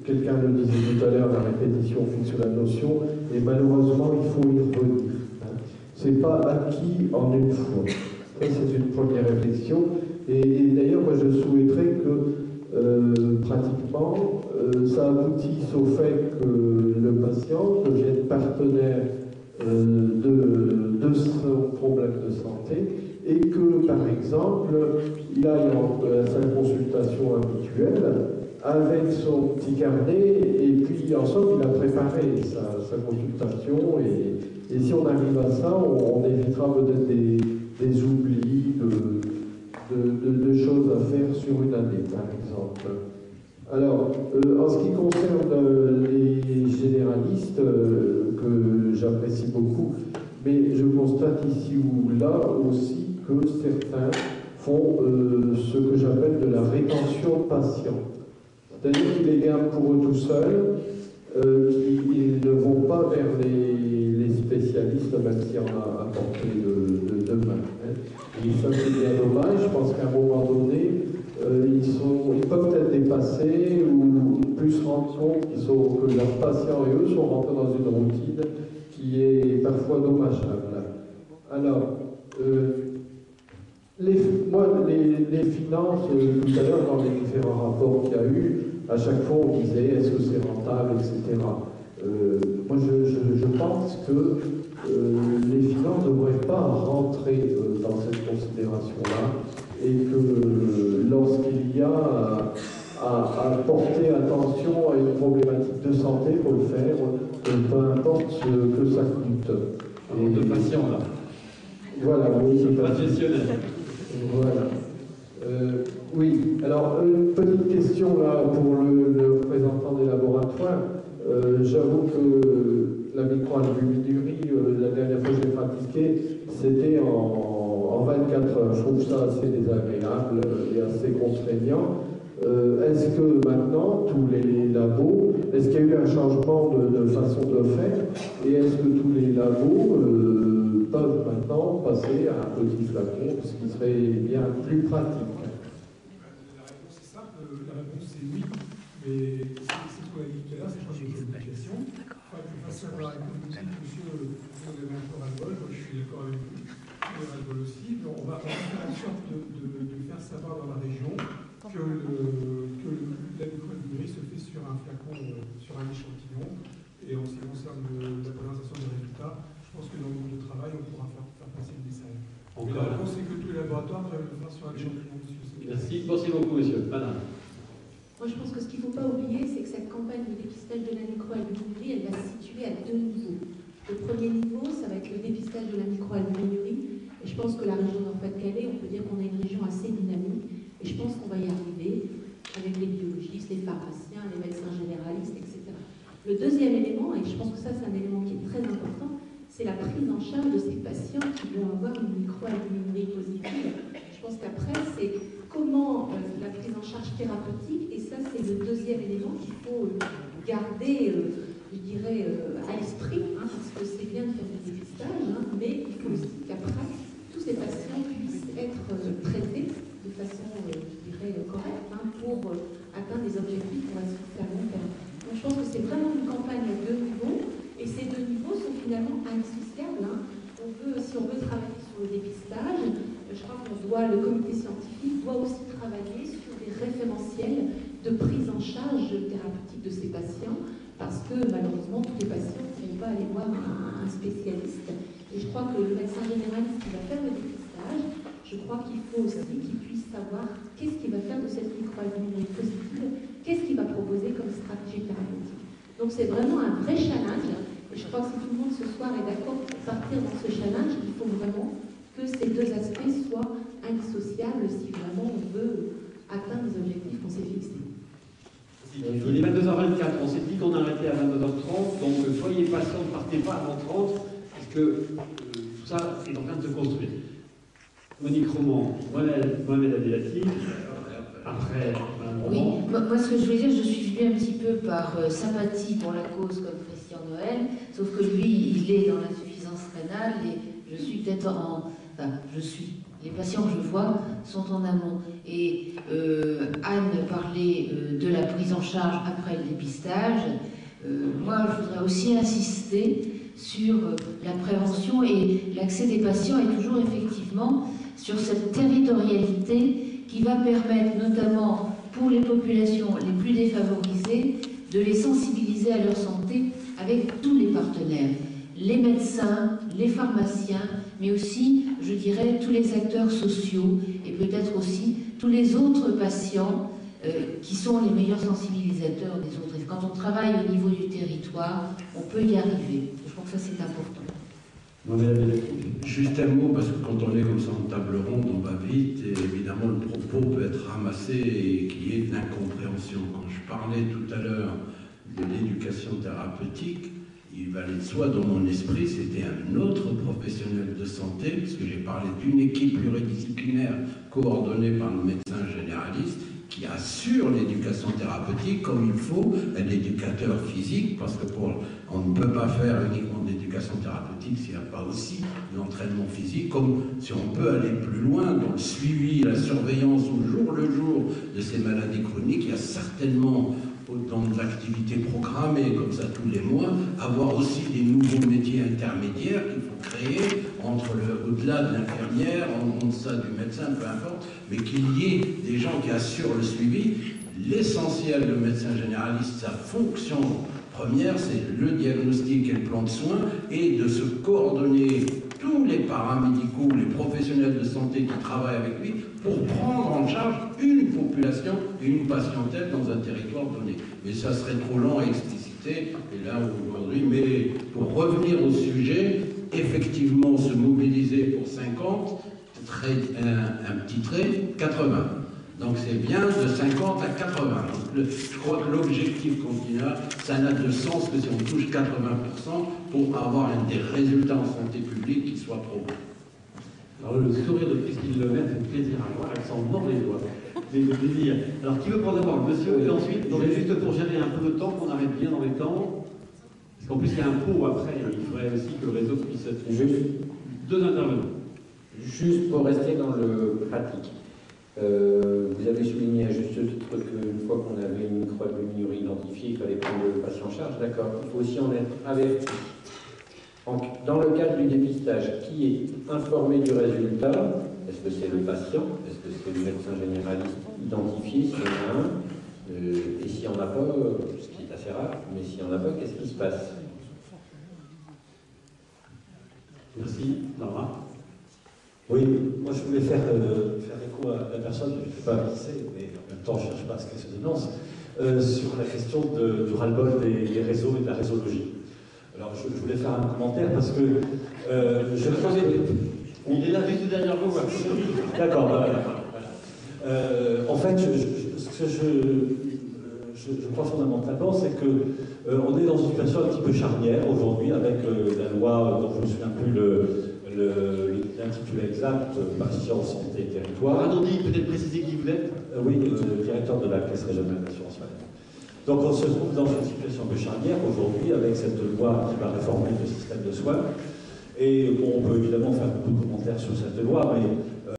Quelqu'un le disait tout à l'heure, la répétition fixe la notion, et malheureusement, il faut y revenir. C'est pas acquis en une fois. Ça, c'est une première réflexion. Et d'ailleurs, moi, je souhaiterais que, pratiquement, ça aboutisse au fait que le patient devienne partenaire de son problème de santé et que, par exemple, il aille à sa consultation habituelle avec son petit carnet et puis ensemble il a préparé sa consultation et si on arrive à ça, on évitera peut-être des oublis de choses à faire sur une année, par exemple. Alors, en ce qui concerne les généralistes, que j'apprécie beaucoup, mais je constate ici ou là aussi que certains font ce que j'appelle de la rétention patient. C'est-à-dire qu'ils les gardent pour eux tout seuls, ils ne vont pas vers les spécialistes, même s'il y en a à portée de main. Et ça, c'est bien dommage. Je pense qu'à un moment donné, ils peuvent être dépassés ou plus se rendre compte que leurs patients et eux sont rentrés dans une routine qui est parfois dommageable. Alors, les finances, tout à l'heure, dans les différents rapports qu'il y a eu, à chaque fois on disait est-ce que c'est rentable, etc. Moi je pense que les finances ne devraient pas rentrer dans cette considération-là et que lorsqu'il y a à porter attention à une problématique de santé, il faut le faire, peu importe ce que ça coûte. Et de patients là. Voilà, oui, c'est pas gestionnaire. Voilà. Oui, alors une petite question là pour le représentant des laboratoires. J'avoue que la microalbuminurie, la dernière fois que j'ai pratiqué, c'était en 24 heures. Je trouve ça assez désagréable et assez contraignant. Est-ce que maintenant, tous les labos, est-ce qu'il y a eu un changement de façon de faire et est-ce que tous les labos peuvent maintenant passer à un petit flacon, ce qui serait bien plus pratique? La réponse est simple, la réponse est oui, mais c'est ce qu'on a dit tout à l'heure, c'est je pense une communication. Face à la réponse, monsieur, vous avez un peu ras-le-bol, moi je suis d'accord avec vous, vous avez ras-le-bol aussi, on va faire en sorte de faire savoir dans la région que la microalbuminurie se fait sur un flacon, sur un échantillon, et en ce qui concerne la présentation des résultats, je pense que dans le groupe de travail, on pourra faire passer le message. Donc la réponse est que tous les laboratoires doivent le faire sur un échantillon. Merci. Merci beaucoup, monsieur. Madame. Moi, je pense que ce qu'il ne faut pas oublier, c'est que cette campagne de dépistage de la microalbuminurie, elle va se situer à deux niveaux. Le premier niveau, ça va être le dépistage de la microalbuminurie. Et je pense que la région Nord-Pas-de-Calais, on peut dire qu'on a une région assez dynamique. Et je pense qu'on va y arriver avec les biologistes, les pharmaciens, les médecins généralistes, etc. Le deuxième élément, et je pense que ça, c'est un élément qui est très important, c'est la prise en charge de ces patients qui vont avoir une microalbuminurie positive. Je pense qu'après, c'est comment la prise en charge thérapeutique, et ça, c'est le deuxième élément qu'il faut garder, je dirais, à l'esprit, parce que c'est bien de faire des dépistages, mais il faut aussi qu'après, tous ces patients puissent être traités de façon, je dirais, correcte, pour atteindre des objectifs pour être à long terme. Donc je pense que c'est vraiment une campagne à deux niveaux, et ces deux niveaux sont finalement indissociables. Si on veut travailler sur le dépistage, je crois que le comité scientifique doit aussi travailler sur des référentiels de prise en charge thérapeutique de ces patients, parce que malheureusement, tous les patients ne vont pas aller voir un spécialiste. Et je crois que le médecin généraliste qui va faire le dépistage, je crois qu'il faut aussi qu'il puisse savoir qu'est-ce qu'il va faire de cette microalbuminurie positive, qu'est-ce qu'il va proposer comme stratégie thérapeutique. Donc c'est vraiment un vrai challenge. Et je crois que si tout le monde ce soir est d'accord pour partir dans ce challenge, il faut vraiment que ces deux aspects soient indissociables si vraiment on veut atteindre les objectifs qu'on s'est fixés. Il est 22h24, on s'est dit qu'on arrêtait à 22h30, donc soyez patients, ne partez pas avant 30, parce que tout ça est en train de se construire. Monique Roman, Mohamed Abdelati, après Madame Oui, Roman. moi ce que je veux dire, je suis venue un petit peu par sympathie pour la cause comme Christian Noël, sauf que lui, il est dans l'insuffisance rénale et je suis peut-être les patients que je vois sont en amont. Et Anne parlait la prise en charge après le dépistage. Moi, je voudrais aussi insister sur la prévention et l'accès des patients et toujours effectivement sur cette territorialité qui va permettre notamment pour les populations les plus défavorisées de les sensibiliser à leur santé avec tous les partenaires, les médecins, les pharmaciens, mais aussi, je dirais, tous les acteurs sociaux et peut-être aussi tous les autres patients qui sont les meilleurs sensibilisateurs des autres. Et quand on travaille au niveau du territoire, on peut y arriver. Je crois que ça, c'est important. Juste un mot, parce que quand on est comme ça en table ronde, on va vite, et évidemment le propos peut être ramassé et qu'il y ait de l'incompréhension. Quand je parlais tout à l'heure de l'éducation thérapeutique, il valait de soi dans mon esprit, c'était un autre professionnel de santé, parce que j'ai parlé d'une équipe pluridisciplinaire coordonnée par le médecin généraliste, qui assure l'éducation thérapeutique comme il faut, un éducateur physique, parce que on ne peut pas faire uniquement de l'éducation thérapeutique s'il n'y a pas aussi l'entraînement physique, comme si on peut aller plus loin dans le suivi, la surveillance au jour le jour de ces maladies chroniques. Il y a certainement dans l'activité programmée, comme ça tous les mois, avoir aussi des nouveaux métiers intermédiaires qu'il faut créer au-delà de l'infirmière, en deçà du médecin, peu importe, mais qu'il y ait des gens qui assurent le suivi. L'essentiel de médecin généraliste, sa fonction première, c'est le diagnostic et le plan de soins, et de se coordonner tous les paramédicaux, les professionnels de santé qui travaillent avec lui, pour prendre en charge une population, une patientèle dans un territoire donné. Mais ça serait trop long à expliciter, et là aujourd'hui, mais pour revenir au sujet, effectivement se mobiliser pour 50, un petit trait, 80. Donc c'est bien de 50 à 80. Donc je crois que l'objectif qu'on a, ça n'a de sens que si on touche 80% pour avoir des résultats en santé publique qui soient probants. Alors le sourire de Christine Lemaire fait plaisir à voir, elle s'en mord les doigts. Le plaisir. Alors qui veut prendre d'abord le monsieur et ensuite, donc, juste pour gérer un peu de temps, qu'on arrête bien dans les temps. Parce qu'en plus il y a un pot après, il faudrait aussi que le réseau puisse être deux intervenants. Juste pour rester dans le pratique. Vous avez souligné à juste titre qu'une fois qu'on avait une microalbuminurie identifiée, il fallait prendre le patient en charge, d'accord. Il faut aussi en être averti. Donc, dans le cadre du dépistage, qui est informé du résultat? Est-ce que c'est le patient? Est-ce que c'est le médecin généraliste identifié, s'il y en a un? Et s'il n'y en a pas, ce qui est assez rare, mais s'il n'y en a pas, qu'est-ce qui se passe? Merci. Laura. Oui, moi je voulais faire écho à la personne, je ne sais pas qui c'est, mais en même temps je ne cherche pas à ce qu'elle se dénonce, sur la question du ras-le-bol des réseaux et de la résologie. Alors je voulais faire un commentaire parce que je faisais... Il est là juste derrière vous. D'accord, voilà. En fait, ce que je crois fondamentalement, c'est qu'on est dans une situation un petit peu charnière aujourd'hui avec la loi dont je ne me souviens plus l'intitulé exact, patient, santé, territoire. Pardon, peut-être préciser qui vous êtes. Oui, directeur de la Caisse régionale d'assurance maladie. Donc on se trouve dans une situation un peu charnière aujourd'hui avec cette loi qui va réformer le système de soins. Et bon, on peut évidemment faire beaucoup de commentaires sur cette loi, mais